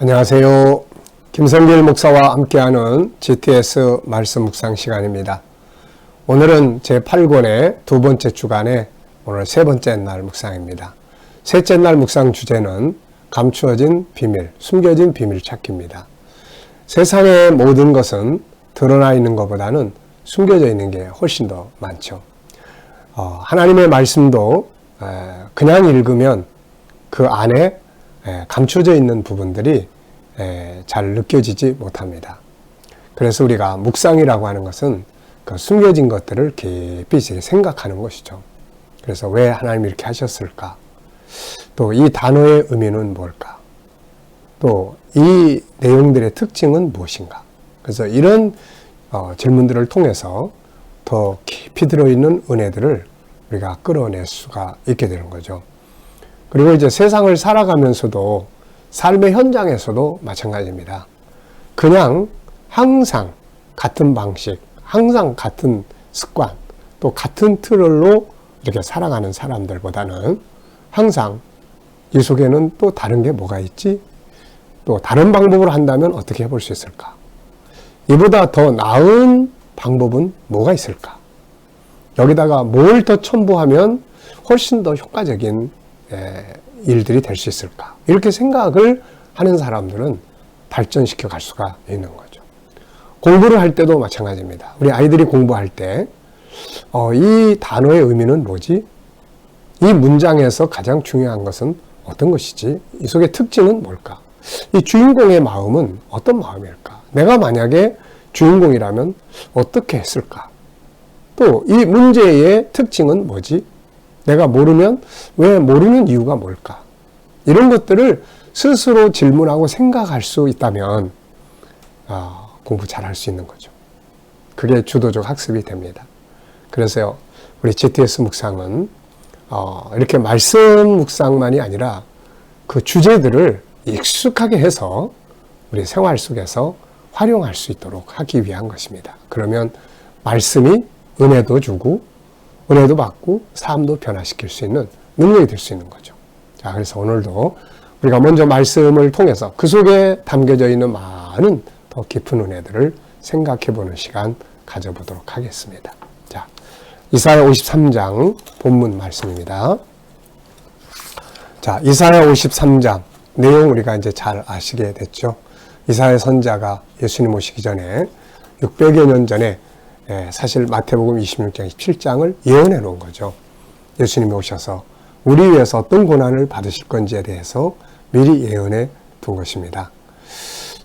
안녕하세요. 김성길 목사와 함께하는 GTS 말씀 묵상 시간입니다. 오늘은 제8권의 두 번째 주간의 오늘 세 번째 날 묵상입니다. 셋째 날 묵상 주제는 감추어진 비밀, 숨겨진 비밀 찾기입니다. 세상의 모든 것은 드러나 있는 것보다는 숨겨져 있는 게 훨씬 더 많죠. 하나님의 말씀도 그냥 읽으면 그 안에 감춰져 있는 부분들이 잘 느껴지지 못합니다. 그래서 우리가 묵상이라고 하는 것은 그 숨겨진 것들을 깊이 생각하는 것이죠. 그래서 왜 하나님이 이렇게 하셨을까? 또 이 단어의 의미는 뭘까? 또 이 내용들의 특징은 무엇인가? 그래서 이런 질문들을 통해서 더 깊이 들어있는 은혜들을 우리가 끌어낼 수가 있게 되는 거죠. 그리고 이제 세상을 살아가면서도 삶의 현장에서도 마찬가지입니다. 그냥 항상 같은 방식, 항상 같은 습관, 또 같은 틀로 이렇게 살아가는 사람들보다는 항상 이 속에는 또 다른 게 뭐가 있지? 또 다른 방법으로 한다면 어떻게 해볼 수 있을까? 이보다 더 나은 방법은 뭐가 있을까? 여기다가 뭘 더 첨부하면 훨씬 더 효과적인 일들이 될 수 있을까? 이렇게 생각을 하는 사람들은 발전시켜 갈 수가 있는 거죠. 공부를 할 때도 마찬가지입니다. 우리 아이들이 공부할 때 이 단어의 의미는 뭐지? 이 문장에서 가장 중요한 것은 어떤 것이지? 이 속의 특징은 뭘까? 이 주인공의 마음은 어떤 마음일까? 내가 만약에 주인공이라면 어떻게 했을까? 또 이 문제의 특징은 뭐지? 내가 모르면 왜 모르는 이유가 뭘까? 이런 것들을 스스로 질문하고 생각할 수 있다면 공부 잘할 수 있는 거죠. 그게 주도적 학습이 됩니다. 그래서 우리 GTS 묵상은 이렇게 말씀 묵상만이 아니라 그 주제들을 익숙하게 해서 우리 생활 속에서 활용할 수 있도록 하기 위한 것입니다. 그러면 말씀이 은혜도 주고 은혜도 받고 삶도 변화시킬 수 있는 능력이 될 수 있는 거죠. 자, 그래서 오늘도 우리가 먼저 말씀을 통해서 그 속에 담겨져 있는 많은 더 깊은 은혜들을 생각해 보는 시간 가져보도록 하겠습니다. 자, 이사야 53장 본문 말씀입니다. 자, 이사야 53장 내용 우리가 이제 잘 아시게 됐죠. 이사야 선지자가 예수님 오시기 전에 600여 년 전에 사실 마태복음 26장, 27장을 예언해 놓은 거죠. 예수님이 오셔서 우리 위해서 어떤 고난을 받으실 건지에 대해서 미리 예언해 둔 것입니다.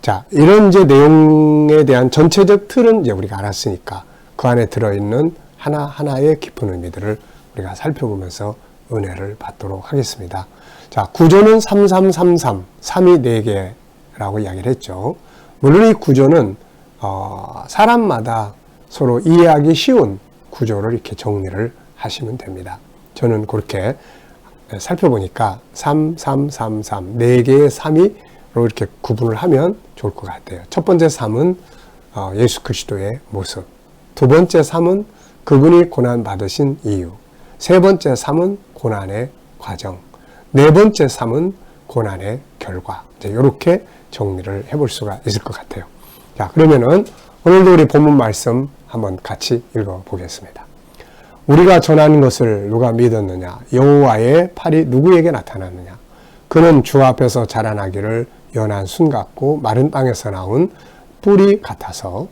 자, 이런 이제 내용에 대한 전체적 틀은 이제 우리가 알았으니까 그 안에 들어있는 하나하나의 깊은 의미들을 우리가 살펴보면서 은혜를 받도록 하겠습니다. 자, 구조는 3333, 3이 4개라고 이야기를 했죠. 물론 이 구조는 사람마다 서로 이해하기 쉬운 구조를 이렇게 정리를 하시면 됩니다. 저는 그렇게 살펴보니까 3, 3, 3, 3, 4개의 3이 이렇게 구분을 하면 좋을 것 같아요. 첫 번째 3은 예수 그리스도의 모습, 두 번째 3은 그분이 고난받으신 이유, 세 번째 3은 고난의 과정, 네 번째 3은 고난의 결과. 이렇게 정리를 해볼 수가 있을 것 같아요. 자, 그러면은 오늘도 우리 본문 말씀 한번 같이 읽어보겠습니다. 우리가 전하는 것을 누가 믿었느냐? 여호와의 팔이 누구에게 나타났느냐? 그는 주 앞에서 자라나기를 연한 순 같고 마른 땅에서 나온 뿌리 같아서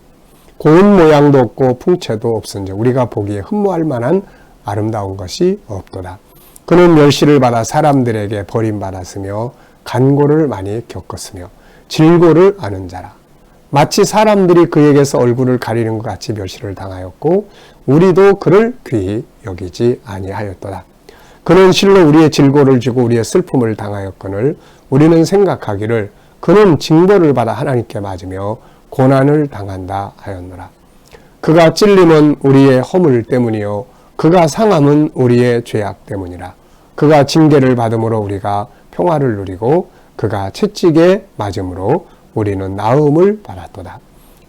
고운 모양도 없고 풍채도 없은즉 우리가 보기에 흠모할 만한 아름다운 것이 없도다. 그는 멸시를 받아 사람들에게 버림받았으며 간고를 많이 겪었으며 질고를 아는 자라. 마치 사람들이 그에게서 얼굴을 가리는 것 같이 멸시를 당하였고 우리도 그를 귀히 여기지 아니하였도다. 그는 실로 우리의 질고를 지고 우리의 슬픔을 당하였거늘 우리는 생각하기를 그는 징벌을 받아 하나님께 맞으며 고난을 당한다 하였노라. 그가 찔림은 우리의 허물 때문이요 그가 상함은 우리의 죄악 때문이라. 그가 징계를 받음으로 우리가 평화를 누리고 그가 채찍에 맞음으로 우리는 나음을 받았도다.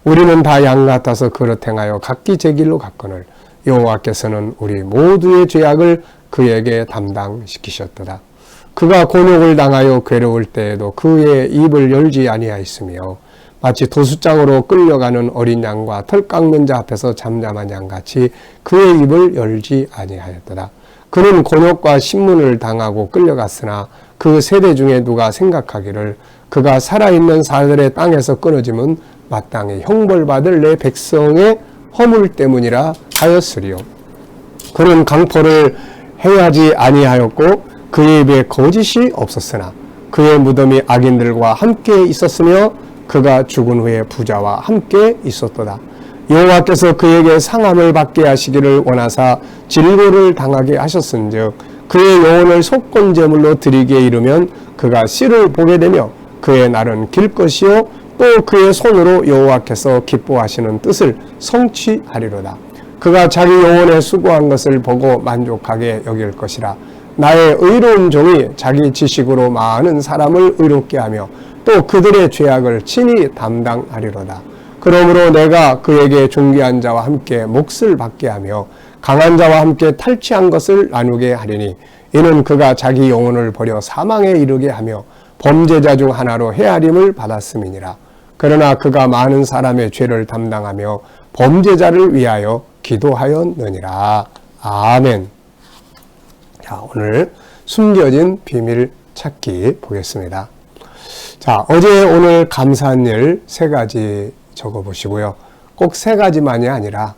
우리는 다 양 같아서 그릇 행하여 각기 제 길로 갔거늘 여호와께서는 우리 모두의 죄악을 그에게 담당시키셨도다. 그가 곤욕을 당하여 괴로울 때에도 그의 입을 열지 아니하였으며 마치 도수장으로 끌려가는 어린 양과 털 깎는 자 앞에서 잠잠한 양같이 그의 입을 열지 아니하였더라. 그는 곤욕과 신문을 당하고 끌려갔으나 그 세대 중에 누가 생각하기를 그가 살아있는 사들의 땅에서 끊어지면 마땅히 형벌받을 내 백성의 허물 때문이라 하였으리요. 그는 강포를 해하지 아니하였고 그의 입에 거짓이 없었으나 그의 무덤이 악인들과 함께 있었으며 그가 죽은 후에 부자와 함께 있었도다. 여호와께서 그에게 상함을 받게 하시기를 원하사 질고를 당하게 하셨은즉 그의 영혼을 속건제물로 드리기에 이르면 그가 씨를 보게 되며 그의 날은 길 것이요 또 그의 손으로 여호와께서 기뻐하시는 뜻을 성취하리로다. 그가 자기 영혼에 수고한 것을 보고 만족하게 여길 것이라. 나의 의로운 종이 자기 지식으로 많은 사람을 의롭게 하며 또 그들의 죄악을 친히 담당하리로다. 그러므로 내가 그에게 존귀한 자와 함께 몫을 받게 하며 강한 자와 함께 탈취한 것을 나누게 하리니 이는 그가 자기 영혼을 버려 사망에 이르게 하며 범죄자 중 하나로 헤아림을 받았음이니라. 그러나 그가 많은 사람의 죄를 담당하며 범죄자를 위하여 기도하였느니라. 아멘. 자, 오늘 숨겨진 비밀 찾기 보겠습니다. 자, 어제 오늘 감사한 일 3가지 적어보시고요. 꼭 3가지만이 아니라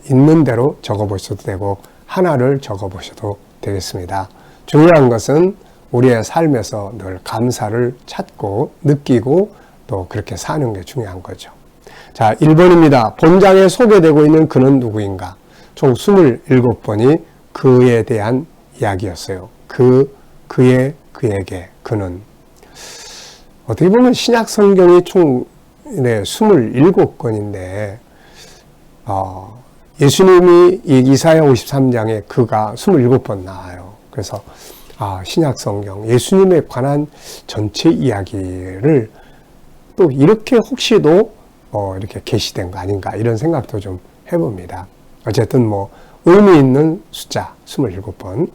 있는 대로 적어보셔도 되고 하나를 적어보셔도 되겠습니다. 중요한 것은 우리의 삶에서 늘 감사를 찾고 느끼고 또 그렇게 사는 게 중요한 거죠. 자, 1번입니다. 본장에 소개되고 있는 그는 누구인가? 총 27번이 그에 대한 이야기였어요. 그의, 그에게, 그는. 어떻게 보면 신약 성경이 총 27권인데 예수님이 이사야 53장에 그가 27번 나와요. 그래서 신약 성경 예수님에 관한 전체 이야기를 또 이렇게 혹시도 이렇게 계시된 거 아닌가 이런 생각도 좀 해봅니다. 어쨌든 의미 있는 숫자 27번.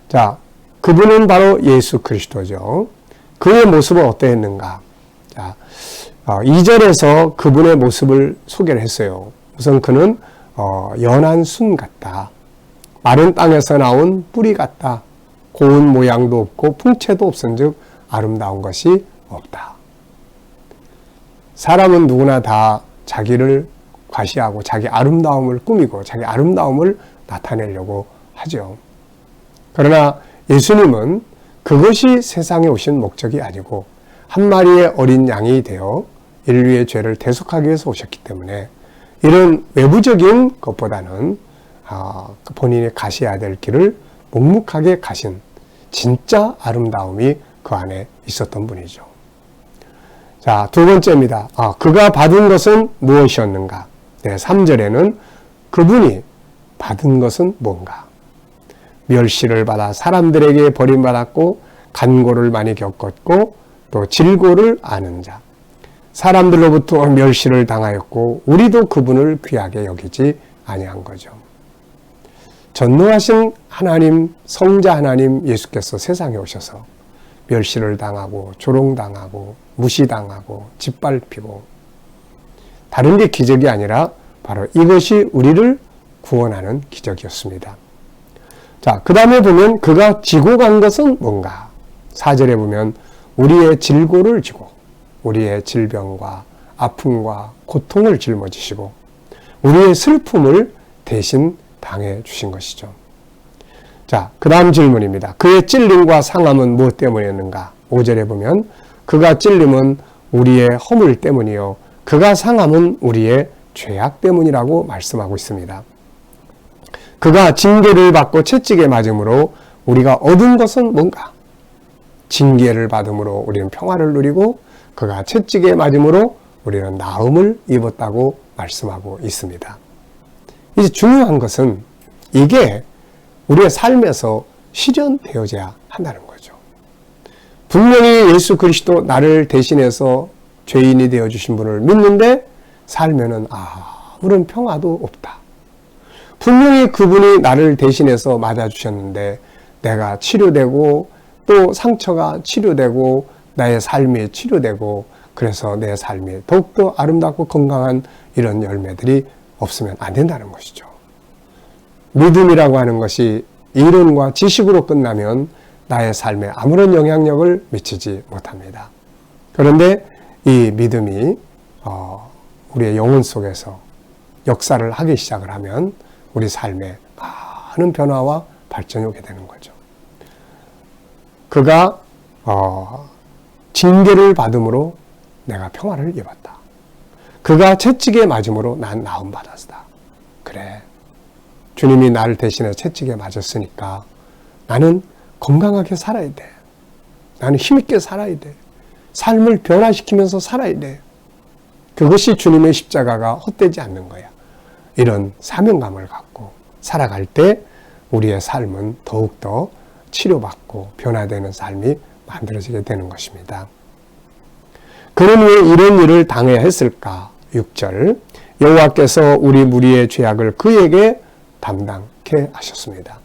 자, 그분은 바로 예수 그리스도죠. 그의 모습은 어떠했는가? 자, 2절에서 그분의 모습을 소개를 했어요. 우선 그는 연한 순 같다. 마른 땅에서 나온 뿌리 같다. 고운 모양도 없고 풍채도 없은즉 아름다운 것이 없다. 사람은 누구나 다 자기를 과시하고 자기 아름다움을 꾸미고 자기 아름다움을 나타내려고 하죠. 그러나 예수님은 그것이 세상에 오신 목적이 아니고 한 마리의 어린 양이 되어 인류의 죄를 대속하기 위해서 오셨기 때문에 이런 외부적인 것보다는 본인이 가셔야 될 길을 묵묵하게 가신 진짜 아름다움이 그 안에 있었던 분이죠. 자, 2번째입니다. 그가 받은 것은 무엇이었는가? 네, 3절에는 그분이 받은 것은 뭔가? 멸시를 받아 사람들에게 버림받았고 간고를 많이 겪었고 또 질고를 아는 자. 사람들로부터 멸시를 당하였고 우리도 그분을 귀하게 여기지 아니한 거죠. 전능하신 하나님, 성자 하나님 예수께서 세상에 오셔서 멸시를 당하고 조롱당하고 무시당하고 짓밟히고 다른 게 기적이 아니라 바로 이것이 우리를 구원하는 기적이었습니다. 자, 그 다음에 보면 그가 지고 간 것은 뭔가? 4절에 보면 우리의 질고를 지고 우리의 질병과 아픔과 고통을 짊어지시고 우리의 슬픔을 대신 당해 주신 것이죠. 자, 그 다음 질문입니다. 그의 찔림과 상함은 무엇 때문이었는가? 5절에 보면 그가 찔림은 우리의 허물 때문이요 그가 상함은 우리의 죄악 때문이라고 말씀하고 있습니다. 그가 징계를 받고 채찍에 맞음으로 우리가 얻은 것은 뭔가? 징계를 받음으로 우리는 평화를 누리고 그가 채찍에 맞음으로 우리는 나음을 입었다고 말씀하고 있습니다. 이제 중요한 것은 이게 우리의 삶에서 실현되어져야 한다는 거죠. 분명히 예수 그리스도 나를 대신해서 죄인이 되어주신 분을 믿는데 살면은 아무런 평화도 없다. 분명히 그분이 나를 대신해서 맞아주셨는데 내가 치료되고 또 상처가 치료되고 나의 삶이 치료되고 그래서 내 삶이 더욱더 아름답고 건강한 이런 열매들이 없으면 안 된다는 것이죠. 믿음이라고 하는 것이 이론과 지식으로 끝나면 나의 삶에 아무런 영향력을 미치지 못합니다. 그런데 이 믿음이 우리의 영혼 속에서 역사를 하기 시작을 하면 우리 삶에 많은 변화와 발전이 오게 되는 거죠. 그가 징계를 받음으로 내가 평화를 입었다. 그가 채찍에 맞음으로 난 나음 받았다. 그래, 주님이 나를 대신해 채찍에 맞았으니까 나는 건강하게 살아야 돼. 나는 힘있게 살아야 돼. 삶을 변화시키면서 살아야 돼. 그것이 주님의 십자가가 헛되지 않는 거야. 이런 사명감을 갖고 살아갈 때 우리의 삶은 더욱더 치료받고 변화되는 삶이 만들어지게 되는 것입니다. 그는 왜 이런 일을 당해야 했을까? 6절, 여호와께서 우리 무리의 죄악을 그에게 담당케 하셨습니다.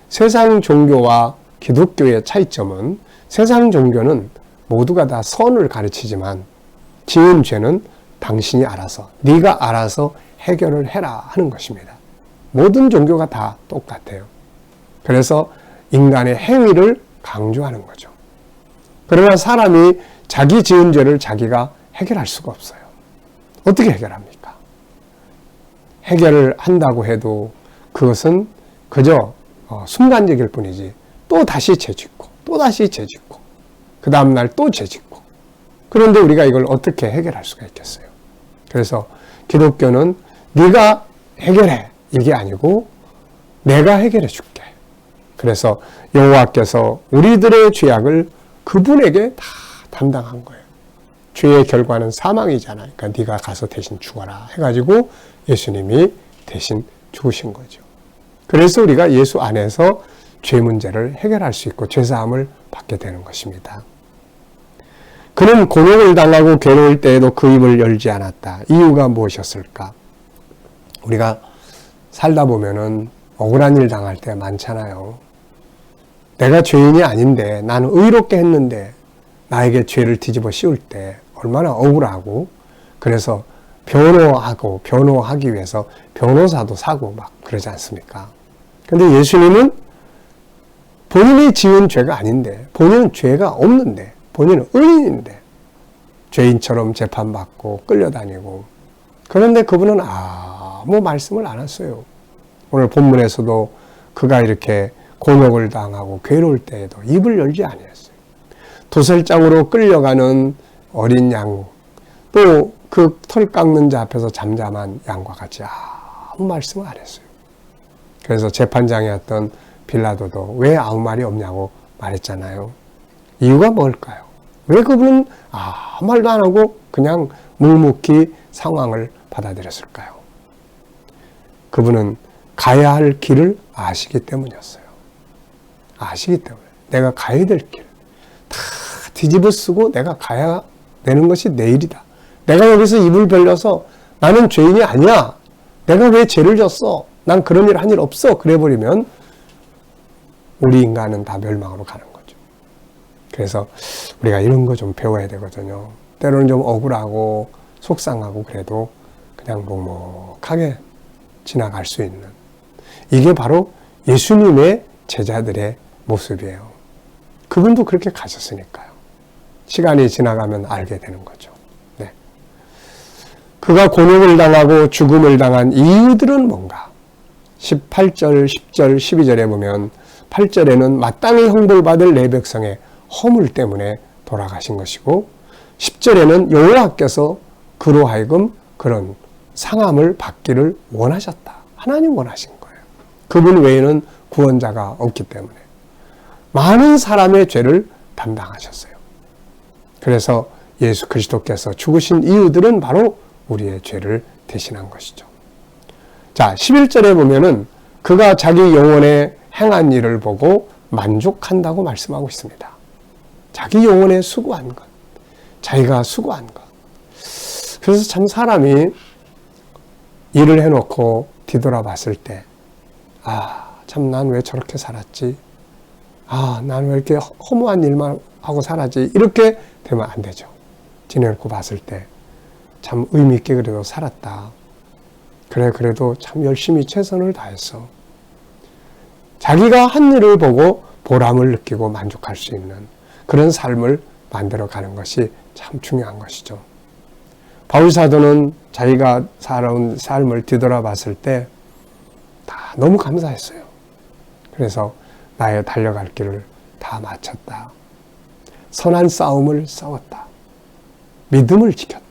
세상 종교와 기독교의 차이점은 세상 종교는 모두가 다 선을 가르치지만 지은 죄는 당신이 알아서, 네가 알아서 해결을 해라 하는 것입니다. 모든 종교가 다 똑같아요. 그래서 인간의 행위를 강조하는 거죠. 그러나 사람이 자기 지은 죄를 자기가 해결할 수가 없어요. 어떻게 해결합니까? 해결을 한다고 해도 그것은 그저 순간적일 뿐이지 또 다시 죄짓고 또 다시 죄짓고 그 다음날 또 죄짓고 그런데 우리가 이걸 어떻게 해결할 수가 있겠어요? 그래서 기독교는 네가 해결해 이게 아니고 내가 해결해 줄게. 그래서 여호와께서 우리들의 죄악을 그분에게 다 담당한 거예요. 죄의 결과는 사망이잖아요. 그러니까 네가 가서 대신 죽어라 해가지고 예수님이 대신 죽으신 거죠. 그래서 우리가 예수 안에서 죄 문제를 해결할 수 있고 죄사함을 받게 되는 것입니다. 그는 곤욕을 당하고 괴로울 때에도 그 입을 열지 않았다. 이유가 무엇이었을까? 우리가 살다 보면은 억울한 일 당할 때 많잖아요. 내가 죄인이 아닌데 나는 의롭게 했는데 나에게 죄를 뒤집어 씌울 때 얼마나 억울하고 그래서 변호하기 위해서 변호사도 사고 막 그러지 않습니까? 근데 예수님은 본인이 지은 죄가 아닌데 본인은 죄가 없는데 본인은 의인인데 죄인처럼 재판받고 끌려다니고 그런데 그분은 아무 말씀을 안 했어요. 오늘 본문에서도 그가 이렇게 곤욕을 당하고 괴로울 때에도 입을 열지 아니했어요. 도살장으로 끌려가는 어린 양, 또 그 털 깎는 자 앞에서 잠잠한 양과 같이 아무 말씀을 안 했어요. 그래서 재판장이었던 빌라도도 왜 아무 말이 없냐고 말했잖아요. 이유가 뭘까요? 왜 그분은 아무 말도 안 하고 그냥 묵묵히 상황을 받아들였을까요? 그분은 가야 할 길을 아시기 때문이었어요. 아시기 때문에 내가 가야 될 길 다 뒤집어 쓰고 내가 가야 되는 것이 내 일이다. 내가 여기서 입을 벌려서 나는 죄인이 아니야. 내가 왜 죄를 졌어? 난 그런 일 한 일 없어. 그래버리면 우리 인간은 다 멸망으로 가는 거죠. 그래서 우리가 이런 거 좀 배워야 되거든요. 때로는 좀 억울하고 속상하고 그래도 그냥 묵묵하게 지나갈 수 있는 이게 바로 예수님의 제자들의 모습이에요. 그분도 그렇게 가셨으니까요. 시간이 지나가면 알게 되는 거죠. 네. 그가 곤욕을 당하고 죽음을 당한 이유들은 뭔가? 18절, 10절, 12절에 보면 8절에는 마땅히 형벌받을 내 백성의 허물 때문에 돌아가신 것이고 10절에는 여호와께서 그로 하여금 그런 상함을 받기를 원하셨다. 하나님 원하신 거예요. 그분 외에는 구원자가 없기 때문에 많은 사람의 죄를 담당하셨어요. 그래서 예수 그리스도께서 죽으신 이유들은 바로 우리의 죄를 대신한 것이죠. 자, 11절에 보면은 그가 자기 영혼에 행한 일을 보고 만족한다고 말씀하고 있습니다. 자기 영혼에 수고한 것, 자기가 수고한 것. 그래서 참 사람이 일을 해놓고 뒤돌아봤을 때 참 난 왜 저렇게 살았지? 나는 왜 이렇게 허무한 일만 하고 살았지? 이렇게 되면 안 되죠. 지내놓고 봤을 때 참 의미 있게 그래도 살았다. 그래, 그래도 참 열심히 최선을 다했어. 자기가 한 일을 보고 보람을 느끼고 만족할 수 있는 그런 삶을 만들어가는 것이 참 중요한 것이죠. 바울 사도는 자기가 살아온 삶을 뒤돌아봤을 때 다 너무 감사했어요. 그래서 나의 달려갈 길을 다 마쳤다. 선한 싸움을 싸웠다. 믿음을 지켰다.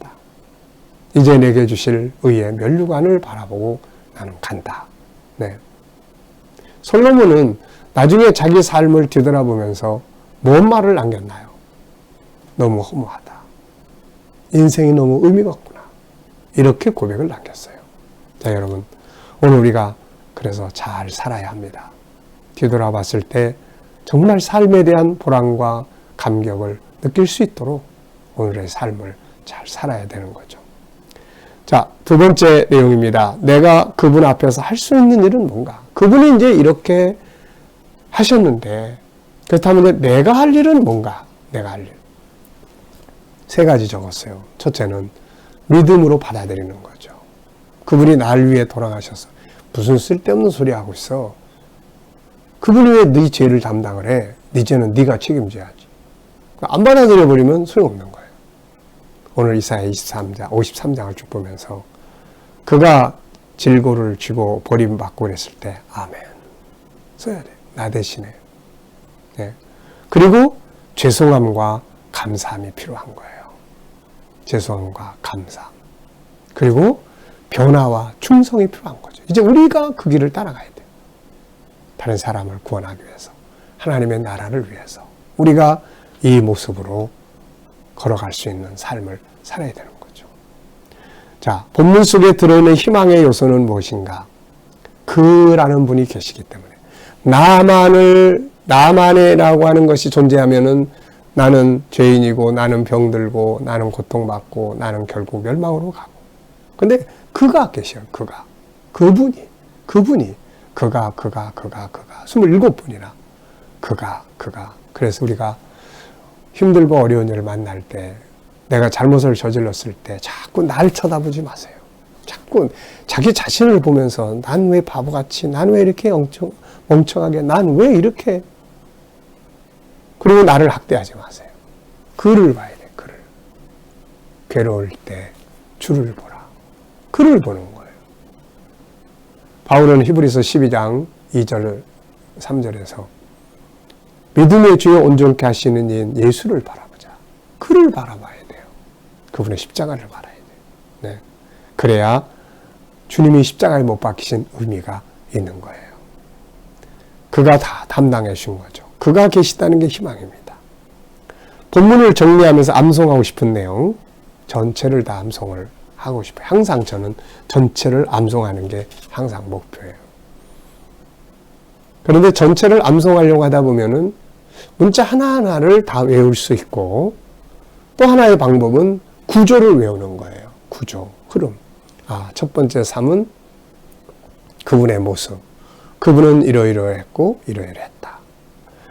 이제 내게 주실 의의 면류관을 바라보고 나는 간다. 네. 솔로몬은 나중에 자기 삶을 뒤돌아보면서 뭔 말을 남겼나요? 너무 허무하다. 인생이 너무 의미가 없구나. 이렇게 고백을 남겼어요. 자, 여러분, 오늘 우리가 그래서 잘 살아야 합니다. 뒤돌아봤을 때 정말 삶에 대한 보람과 감격을 느낄 수 있도록 오늘의 삶을 잘 살아야 되는 거죠. 자, 두 번째 내용입니다. 내가 그분 앞에서 할 수 있는 일은 뭔가? 그분이 이제 이렇게 하셨는데, 그렇다면 이제 내가 할 일은 뭔가? 내가 할 일. 세 가지 적었어요. 첫째는 믿음으로 받아들이는 거죠. 그분이 날 위해 돌아가셔서 무슨 쓸데없는 소리 하고 있어. 그분이 왜 네 죄를 담당을 해? 네 죄는 네가 책임져야지. 안 받아들여버리면 소용없는 거예요. 오늘 이사야 53장을 쭉 보면서 그가 질고를 쥐고 버림받고 그랬을 때 아멘 써야 돼. 나 대신에. 네. 그리고 죄송함과 감사함이 필요한 거예요. 죄송함과 감사함. 그리고 변화와 충성이 필요한 거죠. 이제 우리가 그 길을 따라가야 돼요. 다른 사람을 구원하기 위해서. 하나님의 나라를 위해서. 우리가 이 모습으로 걸어갈 수 있는 삶을 살아야 되는 거죠. 자, 본문 속에 들어있는 희망의 요소는 무엇인가? 그라는 분이 계시기 때문에 나만이라고 하는 것이 존재하면은 나는 죄인이고 나는 병들고 나는 고통받고 나는 결국 멸망으로 가고. 근데 그가 계셔요. 그분이 27분이나 그가 그래서 우리가 힘들고 어려운 일을 만날 때 내가 잘못을 저질렀을 때 자꾸 날 쳐다보지 마세요. 자꾸 자기 자신을 보면서 난 왜 바보같이, 난 왜 이렇게 멍청하게, 난 왜 이렇게, 그리고 나를 학대하지 마세요. 그를 봐야 돼. 그를. 괴로울 때 주를 보라. 그를 보는 거예요. 바울은 히브리서 12장 2절 3절에서 믿음의 주여 온전케 하시는 이인 예수를 바라보자. 그를 바라봐야 돼요. 그분의 십자가를 바라야 돼요. 네. 그래야 주님이 십자가에 못 박히신 의미가 있는 거예요. 그가 다 담당해 주신 거죠. 그가 계시다는 게 희망입니다. 본문을 정리하면서 암송하고 싶은 내용, 전체를 다 암송을 하고 싶어요. 항상 저는 전체를 암송하는 게 항상 목표예요. 그런데 전체를 암송하려고 하다 보면은 문자 하나하나를 다 외울 수 있고, 또 하나의 방법은 구조를 외우는 거예요. 구조, 흐름. 첫 번째 3은 그분의 모습. 그분은 이러이러했고 이러이러했다.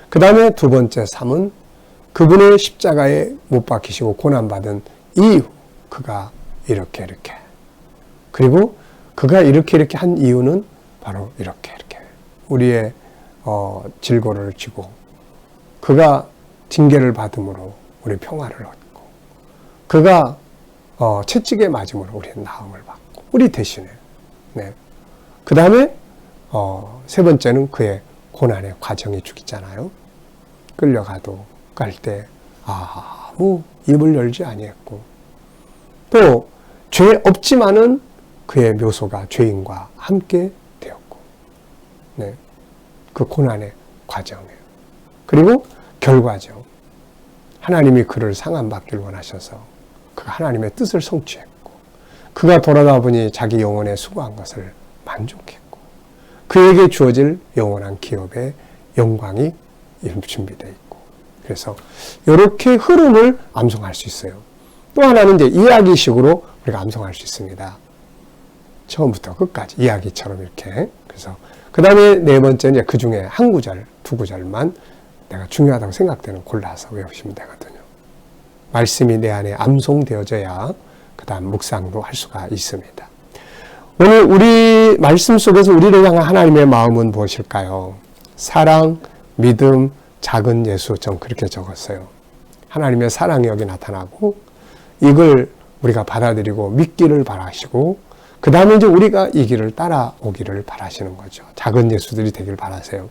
그 다음에 두 번째 3은 그분의 십자가에 못 박히시고 고난받은 이유. 그가 이렇게. 그리고 그가 이렇게 한 이유는 바로 이렇게. 우리의 질고를 지고 그가 징계를 받음으로 우리 평화를 얻고, 그가 채찍에 맞음으로 우리는 나음을 받고, 우리 대신에. 네. 그 다음에 세 번째는 그의 고난의 과정이 죽이잖아요. 끌려가도 갈 때 아무 입을 열지 아니했고, 또 죄 없지만은 그의 묘소가 죄인과 함께 되었고, 네. 그 고난의 과정이에요. 그리고 결과죠. 하나님이 그를 상함받길 원하셔서 그가 하나님의 뜻을 성취했고, 그가 돌아다 보니 자기 영혼에 수고한 것을 만족했고, 그에게 주어질 영원한 기업의 영광이 준비되어 있고, 그래서 이렇게 흐름을 암송할 수 있어요. 또 하나는 이제 이야기식으로 우리가 암송할 수 있습니다. 처음부터 끝까지 이야기처럼 이렇게. 그래서 그 다음에 네 번째는 이제 그 중에 한 구절, 두 구절만 내가 중요하다고 생각되는 골라서 외우시면 되거든요. 말씀이 내 안에 암송되어져야 그 다음 묵상도 할 수가 있습니다. 오늘 우리 말씀 속에서 우리를 향한 하나님의 마음은 무엇일까요? 사랑, 믿음, 작은 예수, 전 그렇게 적었어요. 하나님의 사랑이 여기 나타나고 이걸 우리가 받아들이고 믿기를 바라시고 그 다음에 이제 우리가 이 길을 따라오기를 바라시는 거죠. 작은 예수들이 되길 바라세요.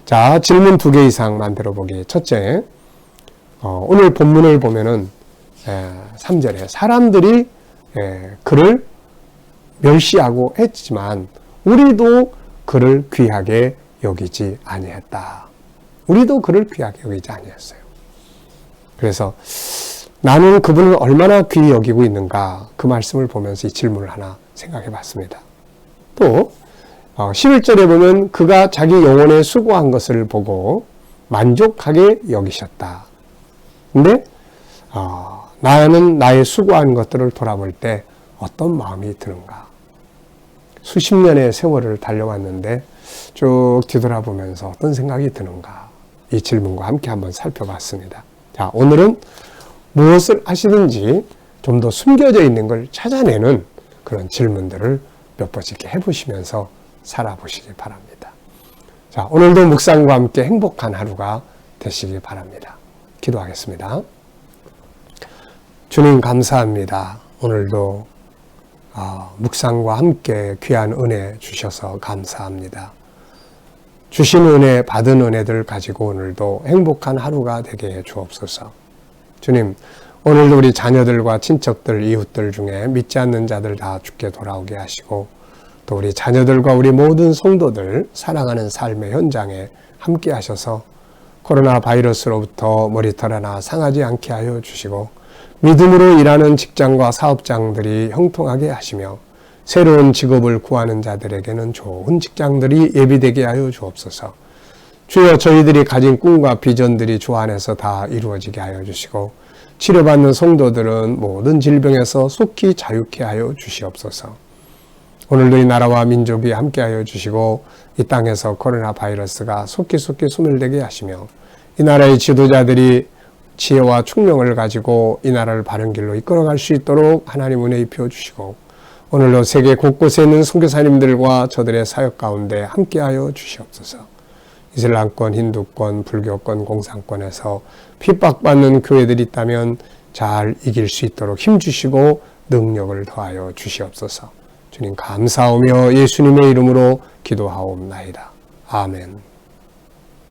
자, 질문 2개 이상 만들어 보기. 첫째, 오늘 본문을 보면은 3절에 사람들이 그를 멸시하고 했지만 우리도 그를 귀하게 여기지 아니했다. 우리도 그를 귀하게 여기지 아니했어요. 그래서 나는 그분을 얼마나 귀히 여기고 있는가 그 말씀을 보면서 이 질문을 하나 생각해 봤습니다. 또 11절에 보면 그가 자기 영혼에 수고한 것을 보고 만족하게 여기셨다. 근데 나는 나의 수고한 것들을 돌아볼 때 어떤 마음이 드는가? 수십 년의 세월을 달려왔는데 쭉 뒤돌아보면서 어떤 생각이 드는가? 이 질문과 함께 한번 살펴봤습니다. 자, 오늘은 무엇을 하시든지 좀 더 숨겨져 있는 걸 찾아내는 그런 질문들을 몇 번씩 해보시면서 살아보시기 바랍니다. 자, 오늘도 묵상과 함께 행복한 하루가 되시기 바랍니다. 기도하겠습니다. 주님 감사합니다. 오늘도 묵상과 함께 귀한 은혜 주셔서 감사합니다. 주신 은혜, 받은 은혜들 가지고 오늘도 행복한 하루가 되게 해 주옵소서. 주님, 오늘도 우리 자녀들과 친척들, 이웃들 중에 믿지 않는 자들 다 주께 돌아오게 하시고 또 우리 자녀들과 우리 모든 성도들 사랑하는 삶의 현장에 함께 하셔서 코로나 바이러스로부터 머리털 하나 상하지 않게 하여 주시고 믿음으로 일하는 직장과 사업장들이 형통하게 하시며 새로운 직업을 구하는 자들에게는 좋은 직장들이 예비되게 하여 주옵소서. 주여, 저희들이 가진 꿈과 비전들이 주 안에서 다 이루어지게 하여 주시고 치료받는 성도들은 모든 질병에서 속히 자유케 하여 주시옵소서. 오늘도 이 나라와 민족이 함께 하여 주시고 이 땅에서 코로나 바이러스가 속히 소멸되게 하시며 이 나라의 지도자들이 지혜와 총명을 가지고 이 나라를 바른 길로 이끌어갈 수 있도록 하나님 은혜 입혀 주시고 오늘도 세계 곳곳에 있는 선교사님들과 저들의 사역 가운데 함께하여 주시옵소서. 이슬람권, 힌두권, 불교권, 공산권에서 핍박받는 교회들이 있다면 잘 이길 수 있도록 힘주시고 능력을 더하여 주시옵소서. 주님 감사하며 예수님의 이름으로 기도하옵나이다. 아멘.